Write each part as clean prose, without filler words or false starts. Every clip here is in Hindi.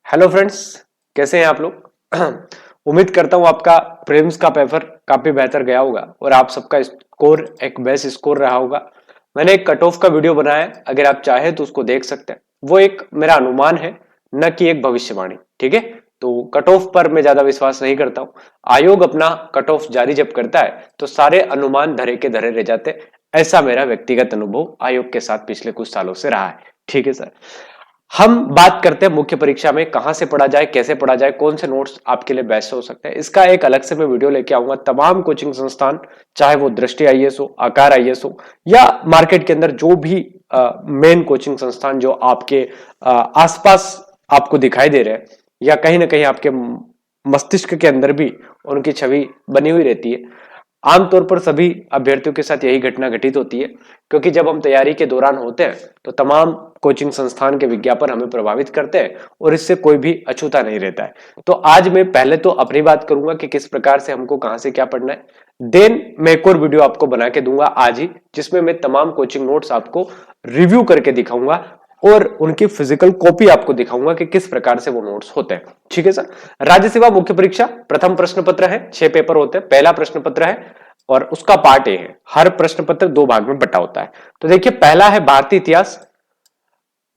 हेलो फ्रेंड्स, कैसे हैं आप लोग। उम्मीद करता हूं आपका प्रीलिम्स का पेपर काफी बेहतर गया होगा और आप सबका स्कोर एक बेस्ट स्कोर रहा होगा। मैंने एक कट ऑफ का वीडियो बनाया है, अगर आप चाहें तो उसको देख सकते हैं। वो एक मेरा अनुमान है, न कि एक भविष्यवाणी। ठीक है, तो कट ऑफ पर मैं ज्यादा विश्वास नहीं करता हूं। आयोग अपना कट ऑफ जारी जब करता है तो सारे अनुमान धरे के धरे रह जाते हैं। ऐसा मेरा व्यक्तिगत अनुभव आयोग के साथ पिछले कुछ सालों से रहा है। ठीक है सर, हम बात करते हैं मुख्य परीक्षा में कहां से पढ़ा जाए, कैसे पढ़ा जाए, कौन से नोट्स आपके लिए बेस्ट हो सकते हैं। इसका एक अलग से मैं वीडियो लेके आऊंगा। तमाम कोचिंग संस्थान, चाहे वो दृष्टि आईएएस हो, आकार आईएएस हो, या मार्केट के अंदर जो भी मेन कोचिंग संस्थान जो आपके आसपास आपको दिखाई दे रहे हैं, या कहीं ना कहीं आपके मस्तिष्क के अंदर भी उनकी छवि बनी हुई रहती है। आमतौर पर सभी अभ्यर्थियों के साथ यही घटना घटित होती है, क्योंकि जब हम तैयारी के दौरान होते हैं तो तमाम कोचिंग संस्थान के विज्ञापन हमें प्रभावित करते हैं और इससे कोई भी अछूता नहीं रहता है। तो आज मैं पहले तो अपनी बात करूंगा कि किस प्रकार से हमको कहां से क्या पढ़ना है। देन मैं एक और वीडियो आपको बना के दूंगा आज ही, जिसमें मैं तमाम कोचिंग नोट्स आपको रिव्यू करके दिखाऊंगा और उनकी फिजिकल कॉपी आपको दिखाऊंगा कि किस प्रकार से वो नोट्स होते हैं। ठीक है सर। राज्य सेवा मुख्य परीक्षा प्रथम प्रश्न पत्र है, 6 पेपर होते हैं। पहला प्रश्न पत्र है और उसका पार्ट ए है। हर प्रश्न पत्र 2 भाग में बटा होता है। तो देखिए, पहला है भारतीय इतिहास,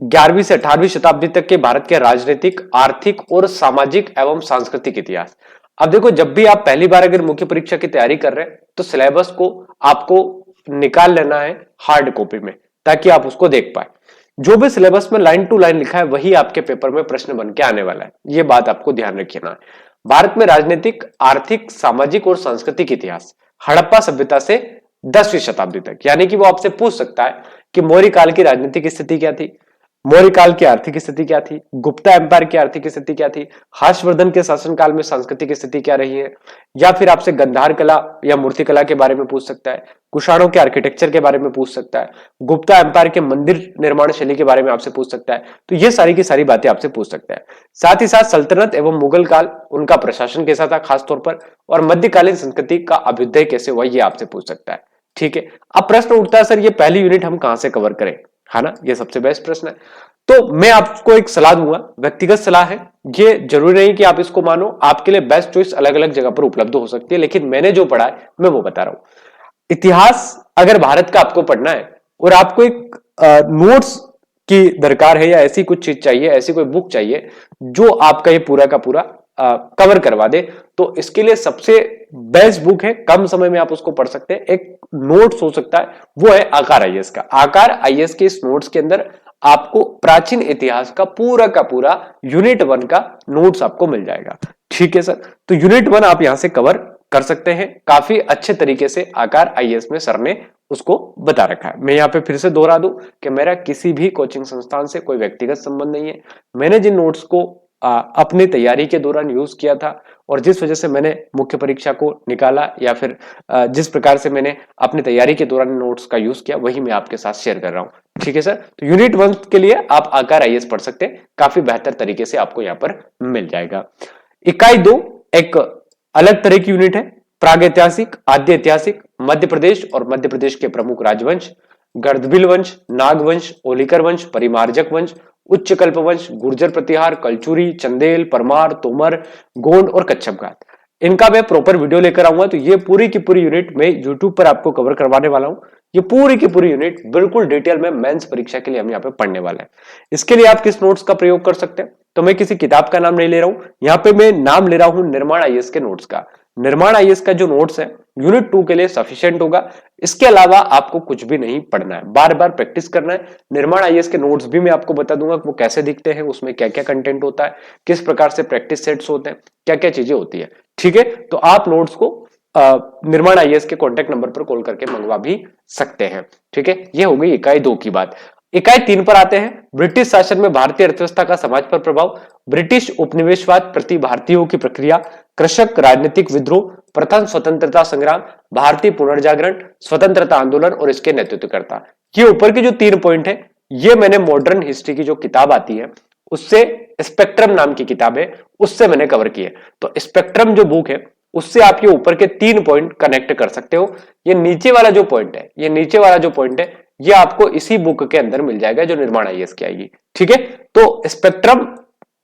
11वीं से 18वीं शताब्दी तक के भारत के राजनीतिक, आर्थिक और सामाजिक एवं सांस्कृतिक इतिहास। अब देखो, जब भी आप पहली बार अगर मुख्य परीक्षा की तैयारी कर रहे हैं तो सिलेबस को आपको निकाल लेना है हार्ड कॉपी में, ताकि आप उसको देख पाए। जो भी सिलेबस में लाइन टू लाइन लिखा है वही आपके पेपर में प्रश्न बन के आने वाला है। यह बात आपको ध्यान रखना है। भारत में राजनीतिक, आर्थिक, सामाजिक और सांस्कृतिक इतिहास हड़प्पा सभ्यता से 10वीं शताब्दी तक, यानी कि वो आपसे पूछ सकता है कि मौर्य काल की राजनीतिक स्थिति क्या थी, मौर्य काल की आर्थिक स्थिति क्या थी, गुप्ता एम्पायर की आर्थिक स्थिति क्या थी, हर्षवर्धन के शासनकाल में सांस्कृतिक स्थिति क्या रही है, या फिर आपसे गंधार कला या मूर्ति कला के बारे में पूछ सकता है, कुषाणों के आर्किटेक्चर के बारे में पूछ सकता है, गुप्ता एम्पायर के मंदिर निर्माण शैली के बारे में आपसे पूछ सकता है। तो ये सारी की सारी बातें आपसे पूछ सकता है। साथ ही साथ सल्तनत एवं मुगल काल, उनका प्रशासन कैसा था खासतौर पर, और मध्यकालीन संस्कृति का अभ्युदय कैसे हुआ, ये आपसे पूछ सकता है। ठीक है, अब प्रश्न उठता है, सर ये पहली यूनिट हम कहां से कवर करें, है ना, ये सबसे बेस्ट प्रश्न है। तो मैं आपको एक सलाह दूंगा, व्यक्तिगत सलाह है, ये जरूरी नहीं कि आप इसको मानो। आपके लिए बेस्ट चॉइस अलग अलग जगह पर उपलब्ध हो सकती है, लेकिन मैंने जो पढ़ा है मैं वो बता रहा हूं। इतिहास अगर भारत का आपको पढ़ना है और आपको एक नोट्स की दरकार है, या ऐसी कुछ चीज चाहिए, ऐसी कोई बुक चाहिए जो आपका ये पूरा का पूरा कवर करवा दे, तो इसके लिए सबसे बेस्ट बुक है, कम समय में आप उसको पढ़ सकते हैं, एक नोट्स हो सकता है, वो है आकार आईएएस का। आकार आईएएस के इस नोट्स के अंदर आपको प्राचीन इतिहास का पूरा यूनिट 1 का नोट्स आपको मिल जाएगा। ठीक है सर, तो यूनिट 1 आप यहां से कवर कर सकते हैं। काफी अच्छे तरीके से आकार आईएएस में सर ने उसको बता रखा है। मैं यहां पे फिर से दोहरा दूं कि मेरा किसी भी कोचिंग संस्थान से कोई व्यक्तिगत संबंध नहीं है। मैंने जिन नोट्स को अपनी तैयारी के दौरान यूज किया था, और जिस वजह से मैंने मुख्य परीक्षा को निकाला, या फिर जिस प्रकार से मैंने अपनी तैयारी के दौरान नोट्स का यूज किया, वही मैं आपके साथ शेयर कर रहा हूं। ठीक है सर, तो यूनिट 1 के लिए आप आकार आईएएस पढ़ सकते हैं, काफी बेहतर तरीके से आपको यहां पर मिल जाएगा। इकाई 2 एक अलग तरह की यूनिट है, प्रागैतिहासिक, आद्य ऐतिहासिक, मध्य प्रदेश और मध्य प्रदेश के प्रमुख राजवंश, गर्दभिल वंश, नागवंश, ओलिकर वंश, परिमार्जक वंश, उच्च कल्प वंश, गुर्जर प्रतिहार, कलचुरी, चंदेल, परमार, तोमर, गोंड और कच्छपघात। इनका मैं प्रॉपर वीडियो लेकर आऊंगा। तो ये पूरी की पूरी यूनिट मैं यूट्यूब पर आपको कवर करवाने वाला हूं। ये पूरी की पूरी यूनिट बिल्कुल डिटेल में मेंस परीक्षा के लिए हम यहाँ पे पढ़ने वाले हैं। इसके लिए आप किस नोट्स का प्रयोग कर सकते हैं, तो मैं किसी किताब का नाम नहीं ले रहा हूं, यहाँ पे मैं नाम ले रहा हूं निर्माण आईएएस के नोट्स का। निर्माण आईएएस का जो नोट्स है यूनिट 2 के लिए सफिशिएंट होगा। इसके अलावा आपको कुछ भी नहीं पढ़ना है, बार बार प्रैक्टिस करना है। निर्माण आईएएस के नोट्स भी मैं आपको बता दूंगा वो कैसे दिखते हैं, उसमें क्या क्या कंटेंट होता है, किस प्रकार से प्रैक्टिस सेट्स होते हैं, क्या क्या चीजें होती है। ठीक है, तो आप नोट्स को निर्माण आईएएस के कॉन्टेक्ट नंबर पर कॉल करके मंगवा भी सकते हैं। ठीक है, ये हो गई इकाई 2 की बात। इकाई 3 पर आते हैं, ब्रिटिश शासन में भारतीय अर्थव्यवस्था का समाज पर प्रभाव, ब्रिटिश उपनिवेशवाद प्रति भारतीयों की प्रक्रिया, कृषक राजनीतिक विद्रोह, प्रथम स्वतंत्रता संग्राम, भारतीय पुनर्जागरण, स्वतंत्रता आंदोलन और इसके नेतृत्वकर्ता। ये ऊपर की जो 3 पॉइंट है, ये मैंने मॉडर्न हिस्ट्री की जो किताब आती है उससे, स्पेक्ट्रम नाम की किताब है, उससे मैंने कवर की है। तो स्पेक्ट्रम जो बुक है उससे आप ये ऊपर के 3 पॉइंट कनेक्ट कर सकते हो। ये नीचे वाला जो पॉइंट है, ये नीचे वाला जो पॉइंट है, ये आपको इसी बुक के अंदर मिल जाएगा जो निर्माण आईएएस की आएगी। ठीक है, तो स्पेक्ट्रम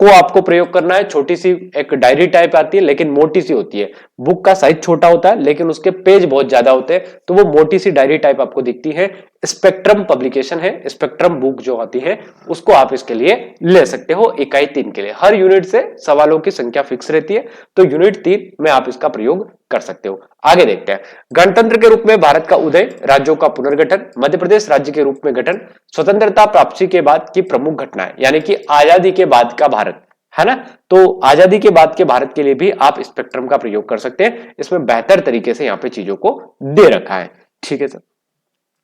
को आपको प्रयोग करना है। छोटी सी एक डायरी टाइप आती है लेकिन मोटी सी होती है, बुक का साइज छोटा होता है लेकिन उसके पेज बहुत ज्यादा होते हैं, तो वो मोटी सी डायरी टाइप आपको दिखती है। स्पेक्ट्रम पब्लिकेशन है, स्पेक्ट्रम बुक जो आती है उसको आप इसके लिए ले सकते हो इकाई 3 के लिए। हर यूनिट से सवालों की संख्या फिक्स रहती है, तो यूनिट 3 में आप इसका प्रयोग कर सकते हो। आगे देखते हैं, गणतंत्र के रूप में भारत का उदय, राज्यों का पुनर्गठन, मध्य प्रदेश राज्य के रूप में गठन, स्वतंत्रता प्राप्ति के बाद की प्रमुख घटनाएं, यानी कि आजादी के बाद का भारत, है ना। तो आजादी के बाद के भारत के लिए भी आप स्पेक्ट्रम का प्रयोग कर सकते हैं। इसमें बेहतर तरीके से यहाँ पे चीजों को दे रखा है, ठीक है सर।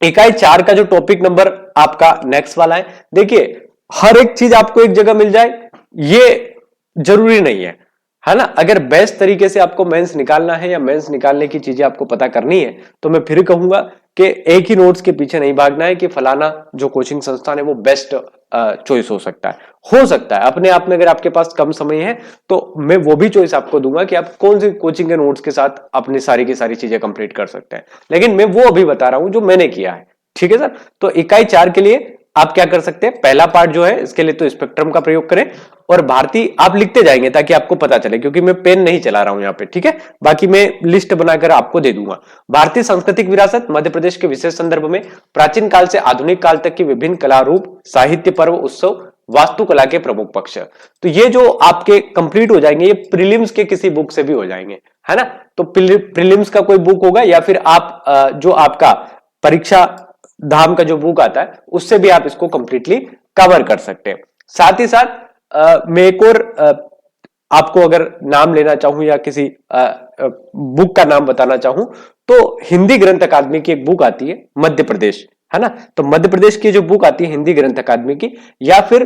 इकाई 4 का जो टॉपिक नंबर आपका नेक्स्ट वाला है, देखिए हर एक चीज आपको एक जगह मिल जाए ये जरूरी नहीं है ना। अगर बेस्ट तरीके से आपको मेंस निकालना है या मेंस निकालने की चीजें आपको पता करनी है, तो मैं फिर कहूंगा कि एक ही नोट्स के पीछे नहीं भागना है कि फलाना जो कोचिंग संस्थान है वो बेस्ट चॉइस हो सकता है अपने आप में। अगर आपके पास कम समय है तो मैं वो भी चॉइस आपको दूंगा कि आप कौन सी कोचिंग के नोट्स के साथ अपनी सारी की सारी चीजें कंप्लीट कर सकते हैं, लेकिन मैं वो अभी बता रहा हूं जो मैंने किया है, ठीक है सर। तो इकाई 4 के लिए आप क्या कर सकते हैं, पहला पार्ट जो है इसके लिए तो स्पेक्ट्रम का प्रयोग करें, और भारतीय आप लिखते जाएंगे ताकि आपको पता चले, क्योंकि मैं पेन नहीं चला रहा हूं यहाँ पे, ठीक है। बाकी मैं लिस्ट बनाकर आपको दे दूंगा। भारतीय सांस्कृतिक विरासत, मध्य प्रदेश के विशेष संदर्भ में, प्राचीन काल से आधुनिक काल तक की विभिन्न कला रूप, साहित्य, पर्व, उत्सव, वास्तुकला के प्रमुख पक्ष। तो ये जो आपके कंप्लीट हो जाएंगे, ये प्रीलिम्स के किसी बुक से भी हो जाएंगे, है ना। तो प्रीलिम्स का कोई बुक होगा या फिर आप जो आपका परीक्षा धाम का जो बुक आता है उससे भी आप इसको कंप्लीटली कवर कर सकते हैं। साथ ही साथ मैं एक और आपको अगर नाम लेना चाहूं या किसी बुक का नाम बताना चाहूं, तो हिंदी ग्रंथ अकादमी की एक बुक आती है मध्य प्रदेश, है ना। तो मध्य प्रदेश की जो बुक आती है हिंदी ग्रंथ अकादमी की, या फिर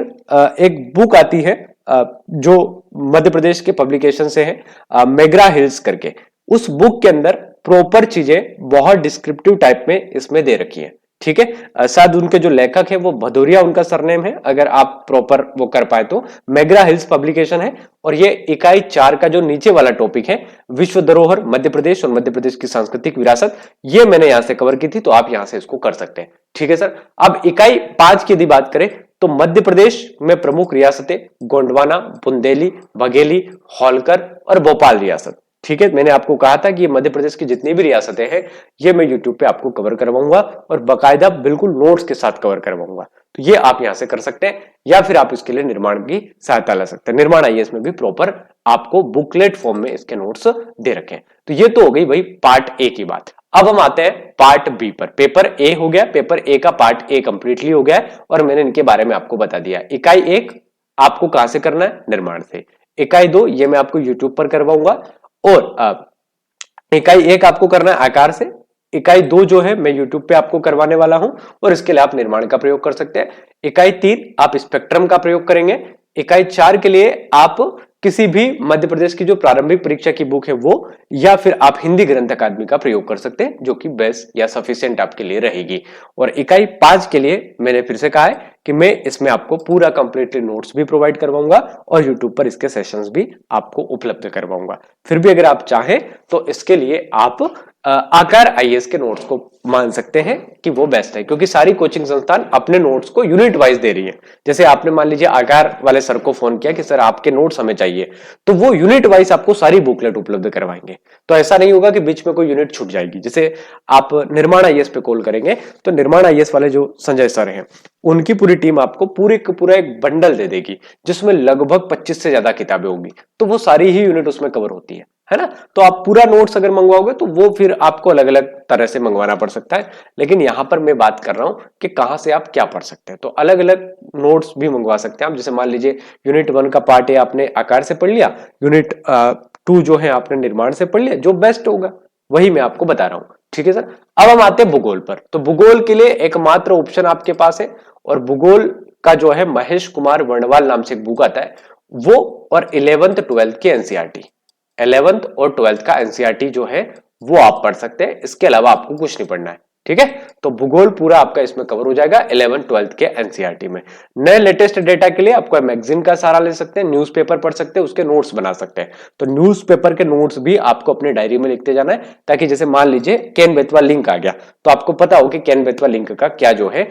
एक बुक आती है जो मध्य प्रदेश के पब्लिकेशन से है, मेगरा हिल्स करके, उस बुक के अंदर प्रॉपर चीजें बहुत डिस्क्रिप्टिव टाइप में इसमें दे रखी है, ठीक है। शायद उनके जो लेखक है वो भदौरिया उनका सरनेम है, अगर आप प्रॉपर वो कर पाए तो। मेगरा हिल्स पब्लिकेशन है, और ये इकाई 4 का जो नीचे वाला टॉपिक है, विश्व धरोहर, मध्य प्रदेश और मध्य प्रदेश की सांस्कृतिक विरासत, ये मैंने यहां से कवर की थी, तो आप यहां से इसको कर सकते हैं, ठीक है सर। अब इकाई 5 की यदि बात करें तो मध्य प्रदेश में प्रमुख रियासतें गोंडवाना, बुंदेली, बघेली, होलकर और भोपाल रियासत, ठीक है। मैंने आपको कहा था कि ये मध्य प्रदेश की जितनी भी रियासतें हैं ये मैं यूट्यूब पे आपको कवर करवाऊंगा, और बाकायदा बिल्कुल नोट्स के साथ कवर करवाऊंगा। तो ये आप यहां से कर सकते हैं, या फिर आप इसके लिए निर्माण की सहायता ले सकते हैं। निर्माण आईएएस में भी प्रॉपर आपको बुकलेट फॉर्म में इसके नोट्स दे रखे हैं। तो ये तो हो गई भाई पार्ट ए की बात। अब हम आते हैं पार्ट बी पर। पेपर ए हो गया, पेपर ए का पार्ट ए कंप्लीटली हो गया है, और मैंने इनके बारे में आपको बता दिया। इकाई 1 आपको कहां से करना है, निर्माण से। इकाई 2 ये मैं आपको यूट्यूब पर करवाऊंगा, और इकाई 1 आपको करना है आकार से। इकाई 2 जो है मैं यूट्यूब पे आपको करवाने वाला हूं, और इसके लिए आप निर्माण का प्रयोग कर सकते हैं। इकाई 3 आप स्पेक्ट्रम का प्रयोग करेंगे। इकाई 4 के लिए आप किसी भी मध्य प्रदेश की जो प्रारंभिक परीक्षा की बुक है वो, या फिर आप हिंदी ग्रंथ अकादमी का प्रयोग कर सकते हैं, जो कि बेस्ट या सफिशिएंट आपके लिए रहेगी। और इकाई 5 के लिए मैंने फिर से कहा है कि मैं इसमें आपको पूरा कंप्लीटली नोट्स भी प्रोवाइड करवाऊंगा, और यूट्यूब पर इसके सेशंस भी आपको उपलब्ध करवाऊंगा। फिर भी अगर आप चाहें तो इसके लिए आप आकार आईएएस के नोट्स को मान सकते हैं कि वो बेस्ट है, क्योंकि सारी कोचिंग संस्थान अपने नोट्स को यूनिट वाइज दे रही है। जैसे आपने मान लीजिए आकार वाले सर को फोन किया कि सर आपके नोट्स हमें चाहिए, तो वो यूनिट वाइज आपको सारी बुकलेट उपलब्ध करवाएंगे। तो ऐसा नहीं होगा कि बीच में कोई यूनिट छूट जाएगी। जैसे आप निर्माण आईएएस पे कॉल करेंगे तो निर्माण आईएएस वाले जो संजय सर हैं उनकी पूरी टीम आपको पूरा एक बंडल दे देगी, जिसमें लगभग 25 से ज्यादा किताबें होंगी, तो वो सारी ही यूनिट उसमें कवर होती है ना। तो आप पूरा नोट्स अगर मंगवाओगे तो वो फिर आपको अलग अलग तरह से मंगवाना पड़ सकता है, लेकिन यहां पर मैं बात कर रहा हूं कि कहां से आप क्या पढ़ सकते हैं। तो अलग अलग नोट्स भी मंगवा सकते हैं आप। जैसे मान लीजिए यूनिट 1 का पार्ट ए आपने आकार से पढ़ लिया, यूनिट 2 जो है आपने निर्माण से पढ़ लिया, जो बेस्ट होगा वही मैं आपको बता रहा हूं, ठीक है सर। अब हम आते हैं भूगोल पर। तो भूगोल के लिए एकमात्र ऑप्शन आपके पास है, और भूगोल का जो है महेश कुमार वर्णवाल नाम से एक बुक आता है वो, और 11th 12th के एनसीईआरटी, 11th और 12th का एनसीईआरटी जो है वो आप पढ़ सकते हैं। इसके अलावा आपको कुछ नहीं पढ़ना है, ठीक है। तो भूगोल पूरा आपका इसमें कवर हो जाएगा 11th 12th के एनसीईआरटी में। नए लेटेस्ट डेटा के लिए आपको मैगजीन का सहारा ले सकते हैं, न्यूज़पेपर पढ़ सकते हैं, उसके नोट्स बना सकते हैं। तो न्यूज़पेपर के नोट्स भी आपको अपने डायरी में लिखते जाना है, ताकि जैसे मान लीजिए केन बेतवा लिंक आ गया तो आपको पता हो कि केन बेतवा लिंक का क्या जो है।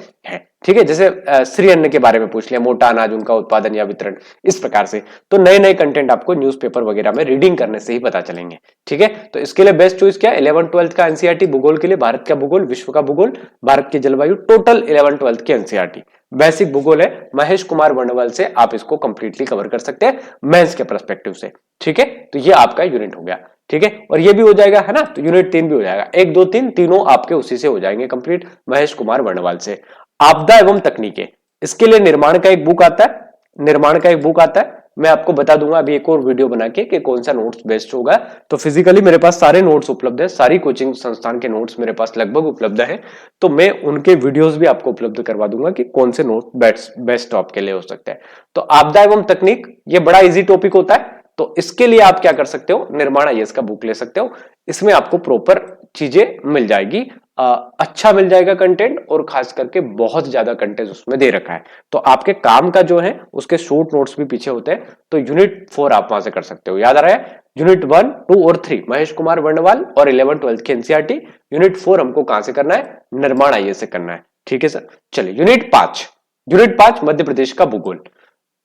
ठीक है, जैसे श्री अन्न के बारे में पूछ लिया, मोटा अनाज, उनका उत्पादन या वितरण, इस प्रकार से। तो नए नए कंटेंट आपको न्यूज़पेपर वगैरह में रीडिंग करने से ही पता चलेंगे। ठीक है, तो इसके लिए बेस्ट चॉइस क्या है, 11 12 का एनसीईआरटी भूगोल के लिए, भारत का भूगोल, विश्व का भूगोल, भारत की जलवायु, टोटल 11 12 की एनसीईआरटी बेसिक भूगोल है। महेश कुमार वर्णवल से आप इसको कंप्लीटली कवर कर सकते हैं मेंस के पर्सपेक्टिव से। ठीक है, तो ये आपका यूनिट हो गया। ठीक है, और ये भी हो जाएगा, है ना, तो यूनिट 3 भी हो जाएगा। 1 2 3 तीनों आपके उसी से हो जाएंगे कंप्लीट, महेश कुमार वर्णवाल से। आपदा एवं तकनीकें, इसके लिए निर्माण का एक बुक आता है, निर्माण का एक बुक आता है, मैं आपको बता दूंगा अभी एक और वीडियो बना के कि कौन सा नोट्स बेस्ट होगा। तो फिजिकली मेरे पास सारे नोट्स उपलब्ध है, सारी कोचिंग संस्थान के नोट्स मेरे पास लगभग उपलब्ध है, तो मैं उनके वीडियोस भी आपको उपलब्ध करवा दूंगा कि कौन से नोट बेस्ट आपके लिए हो सकते हैं। तो आपदा एवं तकनीक, ये बड़ा इजी टॉपिक होता है, तो इसके लिए आप क्या कर सकते हो, निर्माण आईएएस का बुक ले सकते हो। इसमें आपको प्रॉपर चीजें मिल जाएगी, अच्छा मिल जाएगा कंटेंट, और खास करके बहुत ज्यादा कंटेंट उसमें दे रखा है। तो आपके काम का जो है उसके शॉर्ट नोट्स भी पीछे होते हैं, तो यूनिट 4 आप वहां से कर सकते हो। याद आ रहा है, यूनिट 1 2 और 3 महेश कुमार वर्णवाल और 11 12 की एनसीईआरटी, यूनिट 4 हमको कहां से करना है, निर्माण आईएएस से करना है। ठीक है सर, चलिए यूनिट 5, यूनिट 5 मध्य प्रदेश का भूगोल।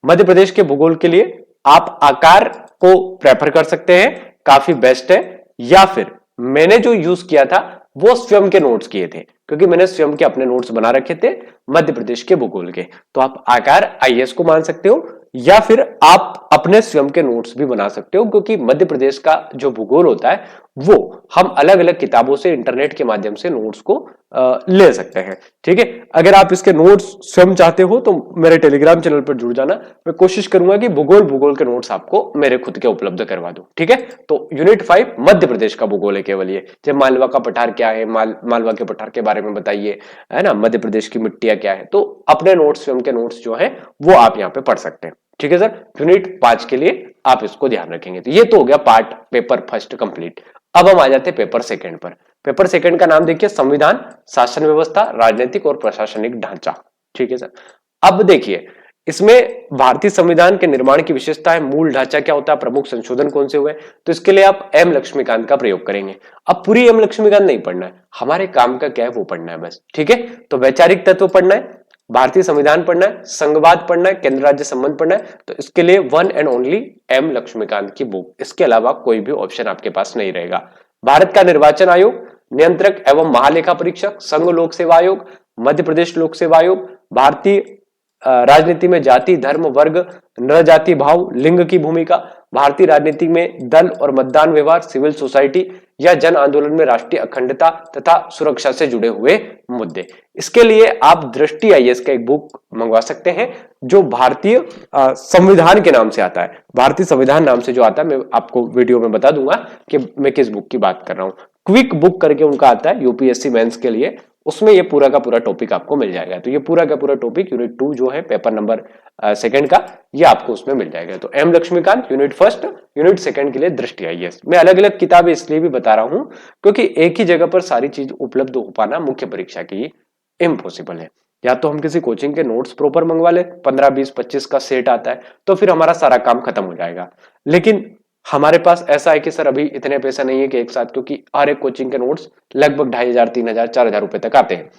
मध्य प्रदेश के भूगोल के लिए आप आकार को प्रेफर कर सकते हैं, काफी बेस्ट है, या फिर मैंने जो यूज किया था वो स्वयं के नोट्स किए थे, क्योंकि मैंने स्वयं के अपने नोट्स बना रखे थे मध्य प्रदेश के भूगोल के। तो आप आकार आईएएस को मान सकते हो, या फिर आप अपने स्वयं के नोट्स भी बना सकते हो, क्योंकि मध्य प्रदेश का जो भूगोल होता है वो हम अलग अलग किताबों से, इंटरनेट के माध्यम से नोट्स को ले सकते हैं। ठीक है, अगर आप इसके नोट्स स्वयं चाहते हो तो मेरे टेलीग्राम चैनल पर जुड़ जाना, मैं कोशिश करूंगा कि भूगोल के नोट्स आपको मेरे खुद के उपलब्ध करवा दूं। ठीक है, तो यूनिट 5 मध्य प्रदेश का भूगोल है केवल ये, जब मालवा का पठार क्या है, मालवा के पठार के बारे में बताइए, है ना, मध्य प्रदेश की मिट्टियां क्या है, तो अपने नोट्स, स्वयं के नोट्स जो है वो आप यहाँ पे पढ़ सकते हैं। ठीक है सर, यूनिट 5 के लिए आप इसको ध्यान रखेंगे। तो ये तो हो गया पार्ट पेपर फर्स्ट कंप्लीट। अब हम आ जाते हैं पेपर सेकंड पर। पेपर सेकंड का नाम देखिए, संविधान, शासन व्यवस्था, राजनीतिक और प्रशासनिक ढांचा। ठीक है सर, अब देखिए इसमें भारतीय संविधान के निर्माण की विशेषता है, मूल ढांचा क्या होता है, प्रमुख संशोधन कौन से हुए, तो इसके लिए आप एम लक्ष्मीकांत का प्रयोग करेंगे। अब पूरी एम लक्ष्मीकांत नहीं पढ़ना है, हमारे काम का क्या है वो पढ़ना है बस। ठीक है, तो वैचारिक तत्व पढ़ना है, भारतीय संविधान पढ़ना है, संघवाद पढ़ना है, केंद्र राज्य संबंध पढ़ना है, तो इसके लिए one and only M Laxmikanth की बुक, इसके अलावा कोई भी ऑप्शन आपके पास नहीं रहेगा। भारत का निर्वाचन आयोग, नियंत्रक एवं महालेखा परीक्षक, संघ लोक सेवा आयोग, मध्य प्रदेश लोक सेवा आयोग, भारतीय राजनीति में जाति, धर्म, वर्ग, नर जाति भाव, लिंग की भूमिका, भारतीय राजनीति में दल और मतदान व्यवहार, सिविल सोसाइटी या जन आंदोलन में राष्ट्रीय अखंडता तथा सुरक्षा से जुड़े हुए मुद्दे। इसके लिए आप दृष्टि आईएएस का एक बुक मंगवा सकते हैं, जो भारतीय संविधान के नाम से आता है, भारतीय संविधान नाम से जो आता है, मैं आपको वीडियो में बता दूंगा कि मैं किस बुक की बात कर रहा हूं। क्विक बुक करके उनका आता है यूपीएससी मेंस के लिए, उसमें ये पूरा का पूरा टॉपिक आपको मिल जाएगा। तो ये पूरा का पूरा टॉपिक यूनिट 2 जो है पेपर नंबर सेकंड का, ये आपको उसमें मिल जाएगा। तो M Laxmikanth unit first, unit second के लिए दृष्टि आईएएस। मैं अलग अलग किताबें इसलिए भी बता रहा हूं क्योंकि एक ही जगह पर सारी चीज उपलब्ध हो पाना मुख्य परीक्षा की इम्पॉसिबल है। या तो हम किसी कोचिंग के नोट्स प्रॉपर मंगवा ले, 15 20 25 का सेट आता है, तो फिर हमारा सारा काम खत्म हो जाएगा। लेकिन हमारे पास ऐसा है कि सर अभी इतने पैसा नहीं है कि एक साथ, क्योंकि हर एक कोचिंग के नोट्स लगभग 2500 3000 4000 रुपए तक आते हैं।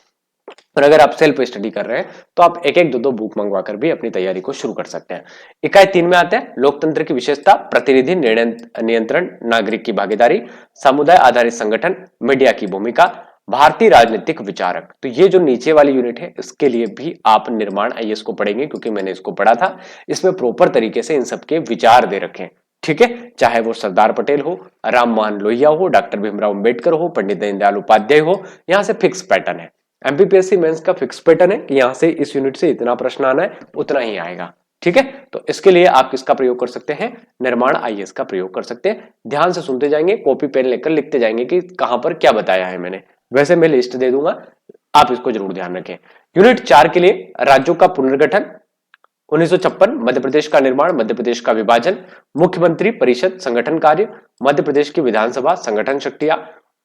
और अगर आप सेल्फ स्टडी कर रहे हैं तो आप एक एक दो बुक मंगवा कर भी अपनी तैयारी को शुरू कर सकते हैं। इकाई 3 में आते हैं लोकतंत्र की विशेषता, प्रतिनिधि निर्णय नियंत्रण, नागरिक की भागीदारी, समुदाय आधारित संगठन, मीडिया की भूमिका, भारतीय राजनीतिक विचारक। तो ये जो नीचे वाली यूनिट है इसके लिए भी आप निर्माण आईएएस को पढ़ेंगे, क्योंकि मैंने इसको पढ़ा था। इसमें प्रॉपर तरीके से इन सबके विचार दे रखे हैं। ठीक है, चाहे वो सरदार पटेल हो, राम मोहन लोहिया हो, डॉक्टर भीमराव अंबेडकर हो, पंडित दीनदयाल उपाध्याय हो, यहां से फिक्स पैटर्न है। एमपीपीएससी मेंस का फिक्स पैटर्न है कि यहां से इस यूनिट से इतना प्रश्न आना है, उतना ही आएगा। ठीक है, तो इसके लिए आप किसका प्रयोग कर सकते हैं, निर्माण आईएएस का प्रयोग कर सकते हैं। ध्यान से सुनते जाएंगे, कॉपी पेन लेकर लिखते जाएंगे कि कहां पर क्या बताया है मैंने। वैसे मैं लिस्ट दे दूंगा, आप इसको जरूर ध्यान रखें। यूनिट 4 के लिए राज्यों का पुनर्गठन, 1956, मध्य प्रदेश का निर्माण, मध्य प्रदेश का विभाजन, मुख्यमंत्री परिषद संगठन कार्य, मध्य प्रदेश की विधानसभा संगठन शक्तियां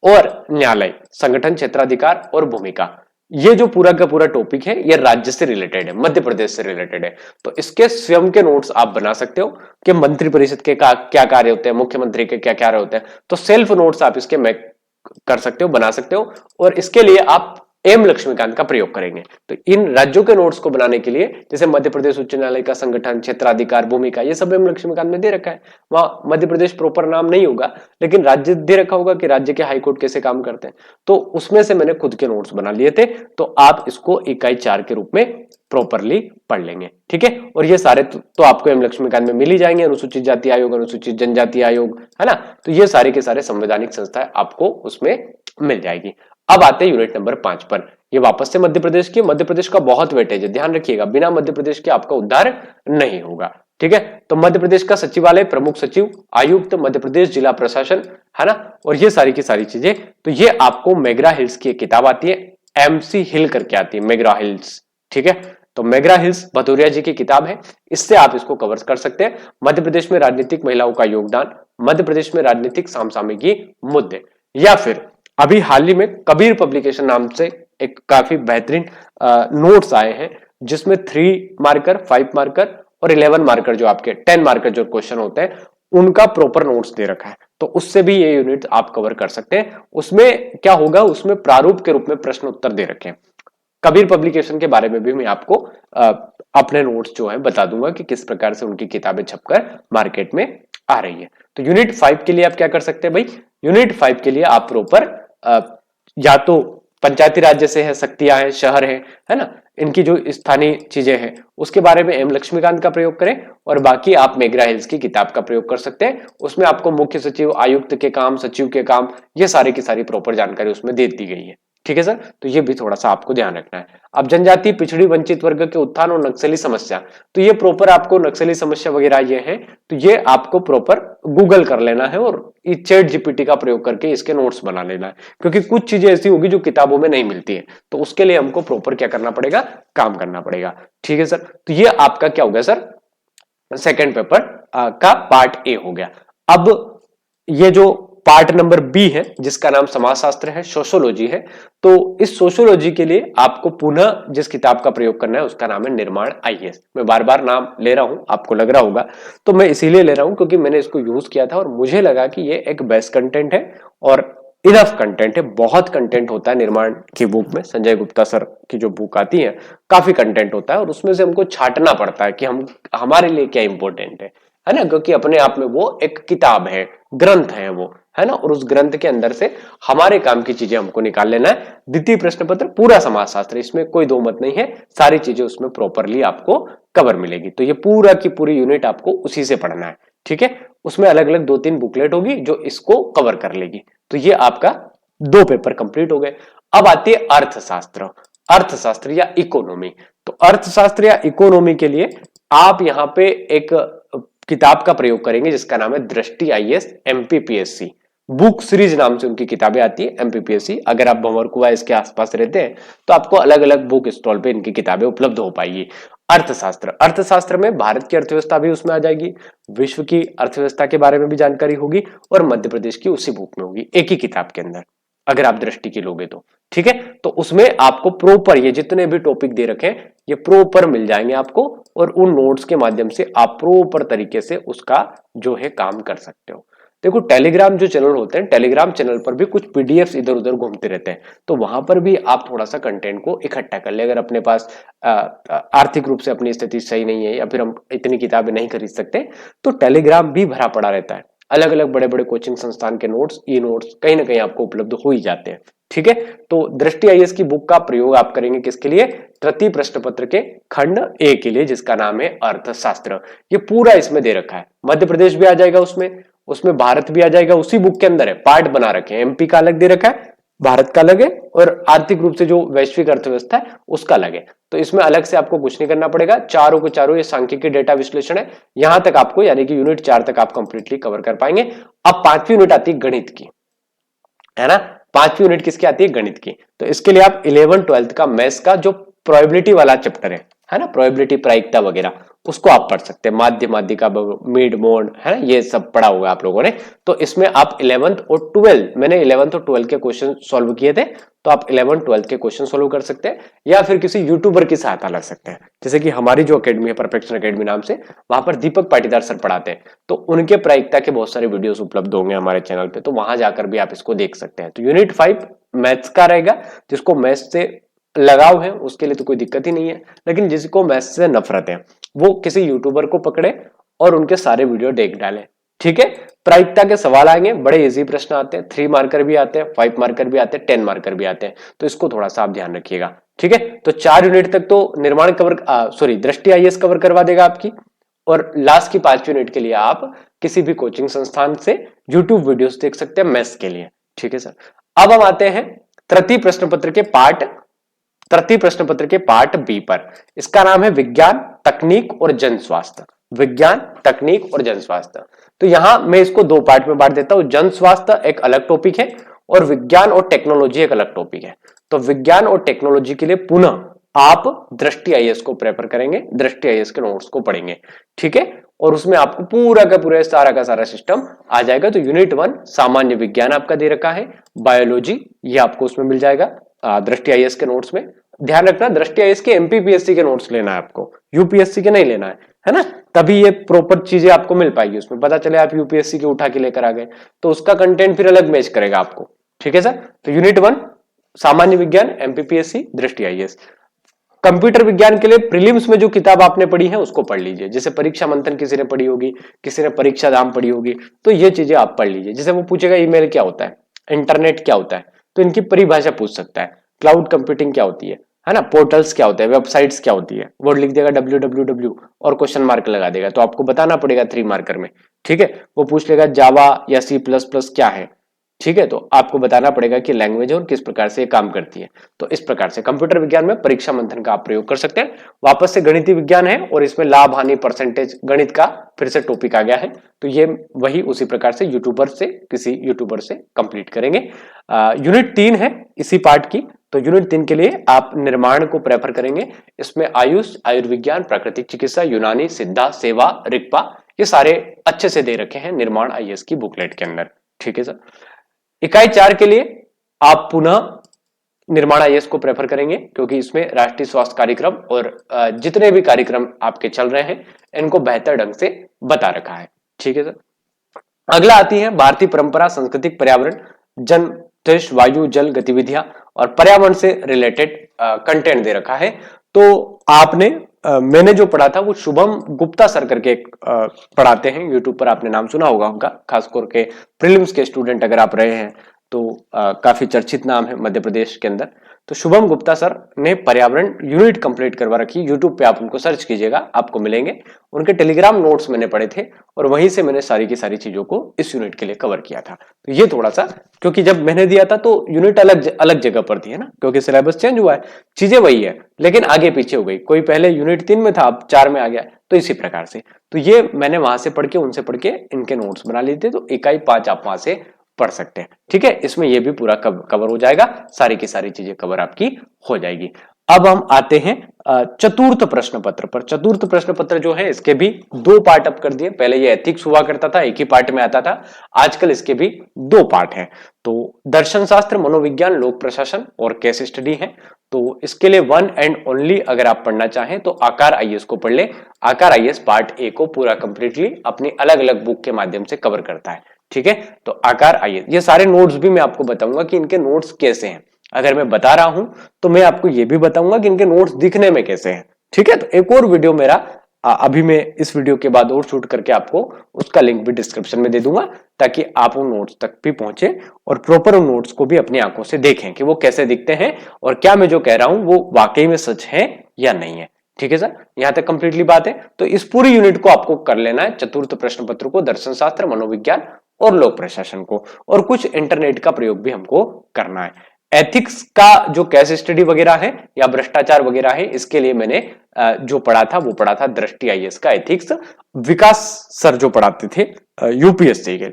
और न्यायालय संगठन क्षेत्राधिकार और भूमिका। ये जो पूरा का पूरा टॉपिक है ये राज्य से रिलेटेड है, मध्य प्रदेश से रिलेटेड है। तो इसके स्वयं के नोट्स आप बना सकते हो कि मंत्री परिषद के क्या कार्य होते हैं, मुख्यमंत्री के क्या कार्य होते हैं। तो सेल्फ नोट्स आप इसके कर सकते हो, बना सकते हो। और इसके लिए आप एम लक्ष्मीकांत का प्रयोग करेंगे। तो इन राज्यों के नोट्स को बनाने के लिए जैसे मध्य प्रदेश उच्च न्यायालय का संगठन, क्षेत्राधिकार, भूमिका, ये सब एम लक्ष्मीकांत में दे रखा है। वहां मध्य प्रदेश प्रॉपर नाम नहीं होगा, लेकिन राज्य दे रखा होगा कि राज्य के हाईकोर्ट कैसे काम करते हैं। तो उसमें से मैंने खुद के नोट्स बना लिए थे, तो आप इसको इकाई 4 के रूप में प्रॉपरली पढ़ लेंगे, ठीक है। और ये सारे तो आपको एम लक्ष्मीकांत में मिल ही जाएंगे, अनुसूचित जाति आयोग, अनुसूचित जनजाति आयोग, है ना। तो ये सारे के सारे संवैधानिक संस्थाएं आपको उसमें मिल जाएगी। अब आते हैं यूनिट नंबर 5 पर। ये वापस से मध्य प्रदेश की, मध्य प्रदेश का बहुत वेटेज है, ध्यान रखिएगा, बिना मध्य प्रदेश के आपका उद्धार नहीं होगा, ठीक है। तो मध्य प्रदेश का सचिवालय, प्रमुख सचिव, आयुक्त, मध्य प्रदेश जिला प्रशासन, है ना, और ये सारी की सारी चीजें। तो ये आपको मैग्रा हिल्स की एक किताब आती है, एमसी हिल करके आती है, मैग्रा हिल्स, ठीक है। तो मैग्रा हिल्स भदौरिया जी की किताब है, इससे आप इसको कवर कर सकते हैं। मध्य प्रदेश में राजनीतिक महिलाओं का योगदान, मध्य प्रदेश में राजनीतिक समसामयिकी मुद्दे, या फिर अभी हाल ही में कबीर पब्लिकेशन नाम से एक काफी बेहतरीन नोट्स आए हैं, जिसमें 3 मार्कर, 5 मार्कर और 11 मार्कर, जो आपके 10 मार्कर जो क्वेश्चन होते हैं, उनका प्रॉपर नोट्स दे रखा है। तो उससे भी ये यूनिट आप कवर कर सकते हैं। उसमें क्या होगा, उसमें प्रारूप के रूप में प्रश्न उत्तर दे रखे हैं। कबीर पब्लिकेशन के बारे में भी मैं आपको अपने नोट्स जो है बता दूंगा कि किस प्रकार से उनकी किताबें छपकर मार्केट में आ रही है। तो यूनिट 5 के लिए आप क्या कर सकते हैं भाई, यूनिट 5 के लिए आप प्रॉपर या तो पंचायती राज जैसे है, शक्तियां हैं, शहर है ना, इनकी जो स्थानीय चीजें हैं उसके बारे में एम लक्ष्मीकांत का प्रयोग करें, और बाकी आप मैग्रा हिल्स की किताब का प्रयोग कर सकते हैं। उसमें आपको मुख्य सचिव, आयुक्त के काम, सचिव के काम, ये सारी की सारी प्रॉपर जानकारी उसमें दे दी गई है, ठीक है सर। तो ये भी थोड़ा सा आपको ध्यान रखना है। अब जनजाति, पिछड़ी, वंचित वर्ग के उत्थान और नक्सली समस्या, तो ये प्रॉपर आपको नक्सली समस्या वगैरह ये है, तो ये आपको प्रॉपर गूगल कर लेना है और चैट जीपीटी का प्रयोग करके इसके नोट्स बना लेना है, क्योंकि कुछ चीजें ऐसी होगी जो किताबों में नहीं मिलती है, तो उसके लिए हमको प्रॉपर क्या करना पड़ेगा, काम करना पड़ेगा, ठीक है सर। तो ये आपका क्या हो गया सर, सेकेंड पेपर का पार्ट ए हो गया। अब ये जो पार्ट नंबर बी है, जिसका नाम समाजशास्त्र है, सोशियोलॉजी है, तो इस सोशियोलॉजी के लिए आपको पुनः जिस किताब का प्रयोग करना है उसका नाम है निर्माण आईएएस। मैं बार बार नाम ले रहा हूं, आपको लग रहा होगा, तो मैं इसीलिए ले रहा हूं क्योंकि मैंने इसको यूज किया था और मुझे लगा कि ये एक बेस्ट कंटेंट है और इनफ कंटेंट है। बहुत कंटेंट होता है निर्माण की बुक में, संजय गुप्ता सर की जो बुक आती है काफी कंटेंट होता है और उसमें से हमको छांटना पड़ता है कि हम हमारे लिए क्या इंपॉर्टेंट है ना, क्योंकि अपने आप में वो एक किताब है, ग्रंथ है वो, है ना, और उस ग्रंथ के अंदर से हमारे काम की चीजें हमको निकाल लेना है। द्वितीय प्रश्न पत्र पूरा समाजशास्त्र, इसमें कोई दो मत नहीं है, सारी चीजें उसमें प्रॉपरली आपको कवर मिलेगी। तो ये पूरा की पूरी यूनिट आपको उसी से पढ़ना है, ठीक है। उसमें अलग अलग 2-3 बुकलेट होगी जो इसको कवर कर लेगी। तो ये आपका 2 पेपर कंप्लीट हो गए। अब आती है अर्थशास्त्र, अर्थशास्त्र या इकोनॉमी। तो अर्थशास्त्र या इकोनॉमी के लिए आप यहाँ पे एक किताब का प्रयोग करेंगे जिसका नाम है दृष्टि आईएएस एमपीपीएससी, बुक सीरीज नाम से उनकी किताबें आती है एमपीपीएससी। अगर आप भंवरकुआ इसके आसपास रहते हैं तो आपको अलग अलग बुक स्टॉल पे इनकी किताबें उपलब्ध हो पाएगी। अर्थशास्त्र, अर्थशास्त्र में भारत की अर्थव्यवस्था भी उसमें आ जाएगी, विश्व की अर्थव्यवस्था के बारे में भी जानकारी होगी और मध्य प्रदेश की उसी बुक में होगी, एक ही किताब के अंदर, अगर आप दृष्टि की लोगे तो, ठीक है। तो उसमें आपको प्रॉपर ये जितने भी टॉपिक दे रखे हैं ये प्रॉपर मिल जाएंगे आपको, और उन नोट्स के माध्यम से आप प्रॉपर तरीके से उसका जो है काम कर सकते हो। देखो टेलीग्राम जो चैनल होते हैं, टेलीग्राम चैनल पर भी कुछ पीडीएफ्स इधर उधर घूमते रहते हैं, तो वहां पर भी आप थोड़ा सा कंटेंट को इकट्ठा कर ले। अगर अपने पास आर्थिक रूप से अपनी स्थिति सही नहीं है या फिर हम इतनी किताबें नहीं खरीद सकते, तो टेलीग्राम भी भरा पड़ा रहता है। अलग अलग बड़े बड़े कोचिंग संस्थान के नोट्स, ई नोट्स कहीं ना कहीं आपको उपलब्ध हो ही जाते हैं, ठीक है। तो दृष्टि आईएएस की बुक का प्रयोग आप करेंगे किसके लिए, तृतीय प्रश्न पत्र के खंड ए के लिए, जिसका नाम है अर्थशास्त्र। ये पूरा इसमें दे रखा है, मध्य प्रदेश भी आ जाएगा उसमें भारत भी आ जाएगा, उसी बुक के अंदर है, पार्ट बना रखे हैं। एमपी का अलग दे रखा है, भारत का अलग है, और आर्थिक रूप से जो वैश्विक अर्थव्यवस्था है उसका अलग है। तो इसमें अलग से आपको कुछ नहीं करना पड़ेगा, चारों को चारों ये सांख्यिकी डेटा विश्लेषण है, यहां तक आपको यानी कि यूनिट 4 तक आप कंप्लीटली कवर कर पाएंगे। अब 5वीं यूनिट आती है गणित की, है ना, 5वीं यूनिट किसकी आती है, गणित की। तो इसके लिए आप 11th 12th का मैथ्स का जो प्रोबेबिलिटी वाला चैप्टर है, है ना, प्रोबेबिलिटी, प्रायिकता वगैरह, उसको आप पढ़ सकते हैं। माध्य, माध्यिका, मिड, मोड, है ना, ये सब पढ़ा होगा आप लोगों ने। तो इसमें आप 11th और 12th, मैंने 11th और 12th के क्वेश्चन सॉल्व किए थे, तो आप 11th 12th के क्वेश्चन सॉल्व कर सकते हैं, या फिर किसी यूट्यूबर की सहायता लग सकते हैं। जैसे कि हमारी जो अकेडमी है परफेक्शन अकेडमी नाम से, वहां पर दीपक पाटीदार सर पढ़ाते हैं, तो उनके प्रायिकता के बहुत सारे वीडियोस उपलब्ध होंगे हमारे चैनल पे, तो वहां जाकर भी आप इसको देख सकते हैं। तो यूनिट 5 मैथ्स का रहेगा, जिसको मैथ्स से लगाव है उसके लिए तो कोई दिक्कत ही नहीं है, लेकिन जिसको मैथ्स से नफरत है वो किसी यूट्यूबर को पकड़े और उनके सारे वीडियो देख डाले। ठीक है, प्रायिकता के सवाल आएंगे, बड़े इजी प्रश्न आते हैं, 3 मार्कर भी आते हैं, 5 मार्कर भी आते हैं, 10 मार्कर भी आते हैं, तो इसको थोड़ा सा आप ध्यान रखिएगा। ठीक है, तो 4 यूनिट तक तो निर्माण दृष्टि आईएएस कवर करवा देगा आपकी, और लास्ट की 5 यूनिट के लिए आप किसी भी कोचिंग संस्थान से यूट्यूब वीडियोस देख सकते हैं मैथ्स के लिए। ठीक है सर, अब हम आते हैं तृतीय प्रश्न पत्र के पार्ट बी पर। इसका नाम है विज्ञान, तकनीक और जन स्वास्थ्य। विज्ञान, तकनीक और जन स्वास्थ्य। तो यहां मैं इसको 2 पार्ट में बांट देता हूं। जन स्वास्थ्य एक अलग टॉपिक है और विज्ञान और टेक्नोलॉजी एक अलग टॉपिक है। तो विज्ञान और टेक्नोलॉजी के लिए पुनः आप दृष्टि आईएएस को प्रेफर करेंगे, दृष्टि आईएएस के नोट्स को पढ़ेंगे। ठीक है, और उसमें आपको पूरा का पूरा सारा का सारा सिस्टम आ जाएगा। तो यूनिट 1 सामान्य विज्ञान आपका दे रखा है, बायोलॉजी ये आपको उसमें मिल जाएगा दृष्टि आईएएस के नोट्स में। ध्यान रखना, दृष्टि आईएएस के एमपीपीएससी के नोट्स लेना है आपको, यूपीएससी के नहीं लेना है ना, तभी ये प्रॉपर चीजें आपको मिल पाएगी। उसमें पता चले आप यूपीएससी के उठा के लेकर आ गए तो उसका कंटेंट फिर अलग मैच करेगा आपको। ठीक है सर, तो यूनिट 1 सामान्य विज्ञान, एमपीपीएससी, दृष्टि आईएएस। कंप्यूटर विज्ञान के लिए प्रीलिम्स में जो किताब आपने पढ़ी है उसको पढ़ लीजिए। जैसे परीक्षा मंथन किसी ने पढ़ी होगी, किसी ने परीक्षा धाम पढ़ी होगी, तो ये चीजें आप पढ़ लीजिए। जैसे वो पूछेगा ईमेल क्या होता है, इंटरनेट क्या होता है, तो इनकी परिभाषा पूछ सकता है। क्लाउड कंप्यूटिंग क्या होती है ना, पोर्टल्स क्या होते हैं, वेबसाइट्स क्या होती है, वर्ड लिख देगा www और क्वेश्चन मार्क लगा देगा, तो आपको बताना पड़ेगा 3 मार्कर में। ठीक है, वो पूछ लेगा जावा या C++ क्या है। ठीक है, तो आपको बताना पड़ेगा कि लैंग्वेज है और किस प्रकार से ये काम करती है। तो इस प्रकार से कंप्यूटर विज्ञान में परीक्षा मंथन का आप प्रयोग कर सकते हैं। वापस से गणितीय विज्ञान है और इसमें लाभ हानि परसेंटेज गणित का फिर से टॉपिक आ गया है, तो ये वही उसी प्रकार से किसी यूट्यूबर से कंप्लीट करेंगे। यूनिट 3 है इसी पार्ट की, तो यूनिट 3 के लिए आप निर्माण को प्रेफर करेंगे। इसमें आयुष, आयुर्विज्ञान, प्राकृतिक चिकित्सा, यूनानी, सिद्धा, सेवा, रिक्पा, ये सारे अच्छे से दे रखे हैं निर्माण आईएएस की बुकलेट के अंदर। ठीक है सर, इकाई 4 के लिए आप पुनः निर्माण आईएएस को प्रेफर करेंगे, क्योंकि इसमें राष्ट्रीय स्वास्थ्य कार्यक्रम और जितने भी कार्यक्रम आपके चल रहे हैं इनको बेहतर ढंग से बता रखा है। ठीक है सर, अगला आती है भारतीय परंपरा, सांस्कृतिक, पर्यावरण, जन देश, वायु, जल गतिविधियां और पर्यावरण से रिलेटेड कंटेंट दे रखा है। तो आपने मैंने जो पढ़ा था वो शुभम गुप्ता सर करके पढ़ाते हैं, यूट्यूब पर आपने नाम सुना होगा उनका, खासकर के प्रीलिम्स के स्टूडेंट अगर आप रहे हैं तो काफी चर्चित नाम है मध्य प्रदेश के अंदर। तो शुभम गुप्ता सर ने पर्यावरण यूनिट कंप्लीट करवा रखी, यूट्यूब पे आप उनको सर्च कीजिएगा आपको मिलेंगे। उनके टेलीग्राम नोट्स मैंने पढ़े थे और वहीं से मैंने सारी की सारी चीजों को इस यूनिट के लिए कवर किया था। तो ये थोड़ा सा, क्योंकि जब मैंने दिया था तो यूनिट अलग जगह पर थी, है ना, क्योंकि सिलेबस चेंज हुआ है, चीजें वही है लेकिन आगे पीछे हो गई, कोई पहले यूनिट 3 में था अब 4 में आ गया, तो इसी प्रकार से। तो ये मैंने वहां से पढ़ के उनसे पढ़ के इनके नोट्स बना लिए थे, तो इकाई 5 आप वहां से पढ़ सकते हैं। ठीक है, इसमें ये भी पूरा कवर हो जाएगा, सारी की सारी चीजें कवर आपकी हो जाएगी। अब हम आते हैं चतुर्थ प्रश्न पत्र पर। चतुर्थ प्रश्न पत्र जो है इसके भी 2 पार्ट अप कर दिए। पहले ये एथिक्स हुआ करता था, एक ही पार्ट में आता था, आजकल इसके भी 2 पार्ट हैं। तो दर्शन शास्त्र, मनोविज्ञान, लोक प्रशासन और केस स्टडी है। तो इसके लिए 1 एंड ओनली अगर आप पढ़ना चाहें तो आकार आईएएस को पढ़ ले। आकार आईएएस पार्ट ए को पूरा कंप्लीटली अपनी अलग अलग बुक के माध्यम से कवर करता है। ठीक है, तो आकार आईएएस, ये सारे नोट्स भी मैं आपको बताऊंगा कि इनके नोट्स कैसे हैं। अगर मैं बता रहा हूं तो मैं आपको ये भी बताऊंगा कि इनके नोट्स दिखने में कैसे हैं। ठीक है, तो एक और वीडियो मेरा अभी मैं इस वीडियो के बाद और शूट करके आपको उसका लिंक भी डिस्क्रिप्शन में दे दूंगा, ताकि आप उन नोट्स तक भी पहुंचे और प्रॉपर उन नोट्स को भी अपनी आंखों से देखें कि वो कैसे दिखते हैं और क्या मैं जो कह रहा हूं वो वाकई में सच है या नहीं है। ठीक है सर, यहां तक कंप्लीटली बात है। तो इस पूरी यूनिट को आपको कर लेना है, चतुर्थ प्रश्न पत्र को, दर्शन शास्त्र, मनोविज्ञान और लोक प्रशासन को, और कुछ इंटरनेट का प्रयोग भी हमको करना है। एथिक्स का जो केस स्टडी वगैरह है या भ्रष्टाचार वगैरह है, इसके लिए मैंने जो पढ़ा था वो पढ़ा था दृष्टि आईएएस का एथिक्स, विकास सर जो पढ़ाते थे यूपीएससी के।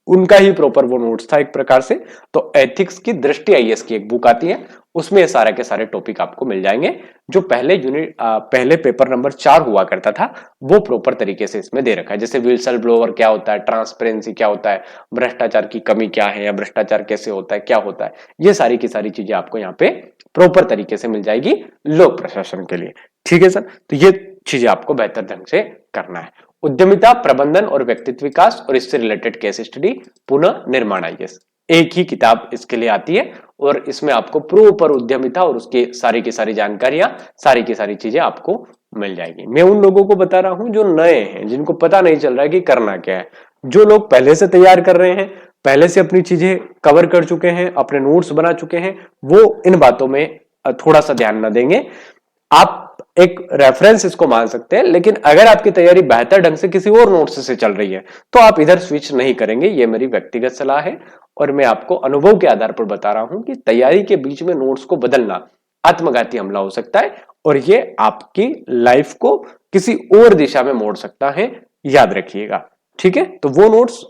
उनका ही प्रॉपर वो नोट्स था एक प्रकार से। तो एथिक्स की दृष्टि आईएएस की एक बुक आती है, उसमें ये सारे के सारे टॉपिक आपको मिल जाएंगे। जो पहले यूनिट पहले पेपर नंबर 4 हुआ करता था वो प्रॉपर तरीके से इसमें दे रखा है। जैसे विल्सल ब्लोअर क्या होता है, ट्रांसपेरेंसी क्या होता है, भ्रष्टाचार की कमी क्या है या भ्रष्टाचार कैसे होता है, क्या होता है, ये सारी की सारी चीजें आपको यहाँ पे प्रॉपर तरीके से मिल जाएगी लोक प्रशासन के लिए। ठीक है सर, तो ये चीजें आपको बेहतर ढंग से करना है। उद्यमिता प्रबंधन और व्यक्तित्व विकास और इससे रिलेटेड केस स्टडी पुनः निर्माण आईएएस, एक ही किताब इसके लिए आती है और इसमें आपको प्रॉपर उद्यमिता और उसकी सारी की सारी जानकारियां, सारी की सारी चीजें आपको मिल जाएगी। मैं उन लोगों को बता रहा हूं जो नए हैं, जिनको पता नहीं चल रहा है कि करना क्या है। जो लोग पहले से तैयार कर रहे हैं, पहले से अपनी चीजें कवर कर चुके हैं, अपने नोट्स बना चुके हैं, वो इन बातों में थोड़ा सा ध्यान न देंगे। आप एक रेफरेंस इसको मान सकते हैं, लेकिन अगर आपकी तैयारी बेहतर ढंग से किसी और नोट्स से चल रही है तो आप इधर स्विच नहीं करेंगे। ये मेरी व्यक्तिगत सलाह है और मैं आपको अनुभव के आधार पर बता रहा हूं कि तैयारी के बीच में नोट्स को बदलना आत्मघाती हमला हो सकता है और ये आपकी लाइफ को किसी और दिशा में मोड़ सकता है, याद रखिएगा। ठीक है, तो वो नोट्स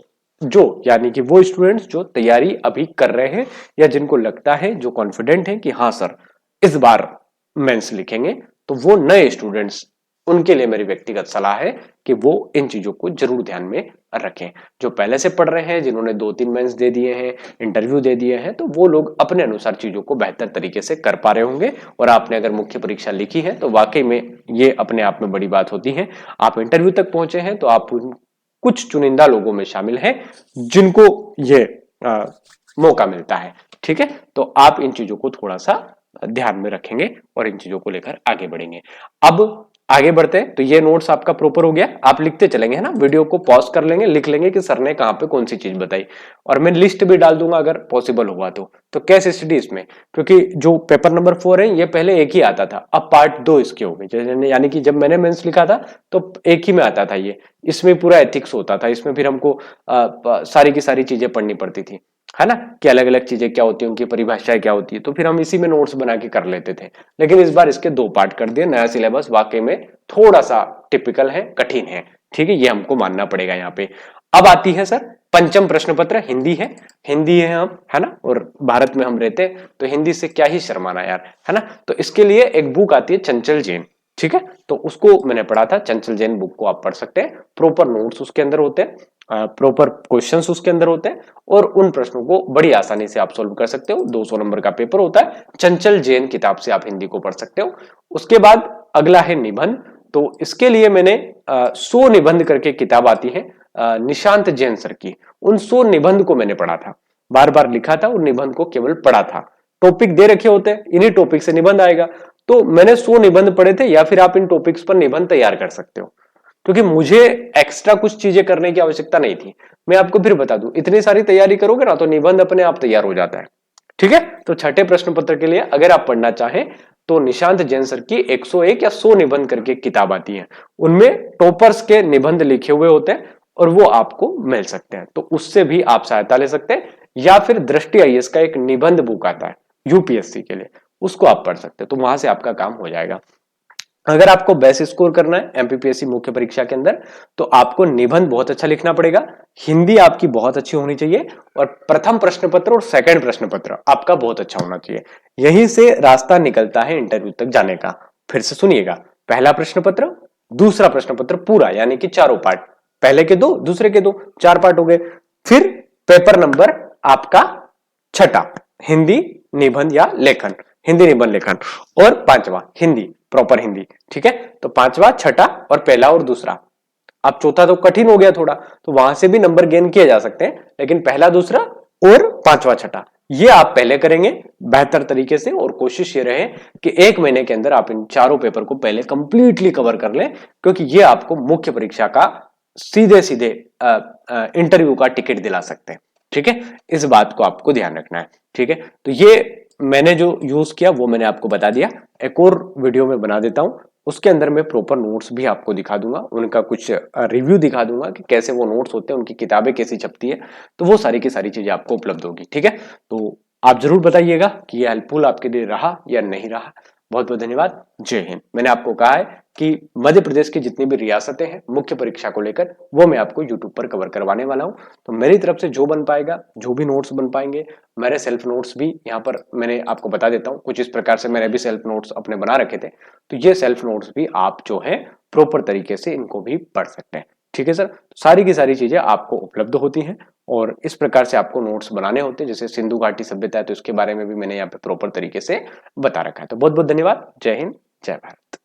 जो यानी कि वो स्टूडेंट्स जो तैयारी अभी कर रहे हैं या जिनको लगता है, जो कॉन्फिडेंट है कि हाँ सर इस बार मेंस लिखेंगे, तो वो नए स्टूडेंट्स, उनके लिए मेरी व्यक्तिगत सलाह है कि वो इन चीजों को जरूर ध्यान में रखें। जो पहले से पढ़ रहे हैं, जिन्होंने 2-3 मेंस दे दिए हैं, इंटरव्यू दे दिए हैं, तो वो लोग अपने अनुसार चीजों को बेहतर तरीके से कर पा रहे होंगे। और आपने अगर मुख्य परीक्षा लिखी है तो वाकई में ये अपने आप में बड़ी बात होती है। आप इंटरव्यू तक पहुंचे हैं तो आप कुछ चुनिंदा लोगों में शामिल हैं जिनको ये मौका मिलता है। ठीक है, तो आप इन चीजों को थोड़ा सा ध्यान में रखेंगे और इन चीजों को लेकर आगे बढ़ेंगे। अब आगे बढ़ते हैं, तो ये नोट्स आपका प्रॉपर हो गया, आप लिखते चलेंगे, है ना। वीडियो को पॉज कर लेंगे, लिख लेंगे कि सर ने कहां पे कौन सी चीज बताई, और मैं लिस्ट भी डाल दूंगा अगर पॉसिबल हुआ तो केस स्टडी इसमें, क्योंकि जो पेपर नंबर 4 है ये पहले एक ही आता था, अब पार्ट 2 इसके हो गए। यानी कि जब मैंने मेंस लिखा था तो एक ही में आता था ये, इसमें पूरा एथिक्स होता था, इसमें फिर हमको सारी की सारी चीजें पढ़नी पड़ती थी, है ना, कि अलग अलग चीजें क्या होती है, उनकी परिभाषाएं क्या होती है, तो फिर हम इसी में नोट्स बना के कर लेते थे। लेकिन इस बार इसके 2 पार्ट कर दिए। नया सिलेबस वाकई में थोड़ा सा टिपिकल है, कठिन है, ठीक है, ये हमको मानना पड़ेगा यहाँ पे। अब आती है सर पंचम प्रश्न पत्र, हिंदी है, हिंदी है हम, है ना, और भारत में हम रहते हैं तो हिंदी से क्या ही शर्माना यार, है ना। तो इसके लिए एक बुक आती है चंचल जैन, ठीक है, तो उसको मैंने पढ़ा था, चंचल जैन बुक को आप पढ़ सकते हैं। प्रॉपर नोट्स उसके अंदर होते हैं, प्रॉपर क्वेश्चंस उसके अंदर होते हैं और उन प्रश्नों को बड़ी आसानी से आप सॉल्व कर सकते हो। 200 नंबर का पेपर होता है, चंचल जैन किताब से आप हिंदी को पढ़ सकते हो। उसके बाद अगला है निबंध, तो इसके लिए मैंने 100 निबंध करके किताब आती है निशांत जैन सर की, उन 100 निबंध को मैंने पढ़ा था, बार बार लिखा था और निबंध को केवल पढ़ा था। टॉपिक दे रखे होते हैं, इन्हीं टॉपिक से निबंध आएगा, तो मैंने 100 निबंध पढ़े थे, या फिर आप इन टॉपिक्स पर निबंध तैयार कर सकते हो, क्योंकि मुझे एक्स्ट्रा कुछ चीजें करने की आवश्यकता नहीं थी। मैं आपको फिर बता दूं, इतनी सारी तैयारी करोगे ना तो निबंध अपने आप तैयार हो जाता है। ठीक है, तो छठे प्रश्न पत्र के लिए अगर आप पढ़ना चाहें तो निशांत जैन सर की 101 या 100 निबंध करके किताब आती है, उनमें टॉपर्स के निबंध लिखे हुए होते हैं और वो आपको मिल सकते हैं, तो उससे भी आप सहायता ले सकते हैं। या फिर दृष्टि आईएएस का एक निबंध बुक आता है यूपीएससी के लिए, उसको आप पढ़ सकते हैं, तो वहां से आपका काम हो जाएगा। अगर आपको बेस्ट स्कोर करना है एमपीपीएससी मुख्य परीक्षा के अंदर तो आपको निबंध बहुत अच्छा लिखना पड़ेगा, हिंदी आपकी बहुत अच्छी होनी चाहिए और प्रथम प्रश्न पत्र और सेकंड प्रश्न पत्र आपका बहुत अच्छा होना चाहिए। यहीं से रास्ता निकलता है इंटरव्यू तक जाने का। फिर से सुनिएगा, पहला प्रश्न पत्र, दूसरा प्रश्न पत्र पूरा यानी कि चारों पार्ट, पहले के 2, दूसरे के 2, 4 पार्ट हो गए। फिर पेपर नंबर आपका छठा, हिंदी निबंध या लेखन, हिंदी निबंध लेखन, और पांचवा हिंदी, प्रॉपर हिंदी। ठीक है, तो पांचवा, छठा और पहला और दूसरा। अब चौथा तो कठिन हो गया थोड़ा, तो वहां से भी नंबर गेन किए जा सकते हैं, लेकिन पहला, दूसरा और पांचवा, छठा ये आप पहले करेंगे बेहतर तरीके से, और कोशिश ये रहे कि 1 महीने के अंदर आप इन चारों पेपर को पहले कंप्लीटली कवर कर लें, क्योंकि ये आपको मुख्य परीक्षा का सीधे सीधे इंटरव्यू का टिकट दिला सकते हैं। ठीक है, इस बात को आपको ध्यान रखना है। ठीक है, तो ये मैंने जो यूज किया वो मैंने आपको बता दिया। एक और वीडियो में बना देता हूं, उसके अंदर मैं प्रॉपर नोट्स भी आपको दिखा दूंगा, उनका कुछ रिव्यू दिखा दूंगा कि कैसे वो नोट्स होते हैं, उनकी किताबें कैसी छपती है, तो वो सारी की सारी चीजें आपको उपलब्ध होगी। ठीक है, तो आप जरूर बताइएगा कि ये हेल्पफुल आपके लिए रहा या नहीं रहा। बहुत बहुत धन्यवाद। जय हिंद। मैंने आपको कहा है कि मध्य प्रदेश की जितनी भी रियासतें हैं मुख्य परीक्षा को लेकर, वो मैं आपको यूट्यूब पर कवर करवाने वाला हूं। तो मेरी तरफ से जो बन पाएगा, जो भी नोट्स बन पाएंगे, मेरे सेल्फ नोट्स भी यहाँ पर मैंने आपको बता देता हूँ। कुछ इस प्रकार से मैंने भी सेल्फ नोट्स अपने बना रखे थे, तो ये सेल्फ नोट्स भी आप जो है प्रॉपर तरीके से इनको भी पढ़ सकते हैं। ठीक है सर, तो सारी की सारी चीजें आपको उपलब्ध होती हैं और इस प्रकार से आपको नोट्स बनाने होते हैं। जैसे सिंधु घाटी सभ्यता है तो इसके बारे में भी मैंने यहाँ पे प्रॉपर तरीके से बता रखा है। तो बहुत बहुत धन्यवाद। जय हिंद, जय भारत।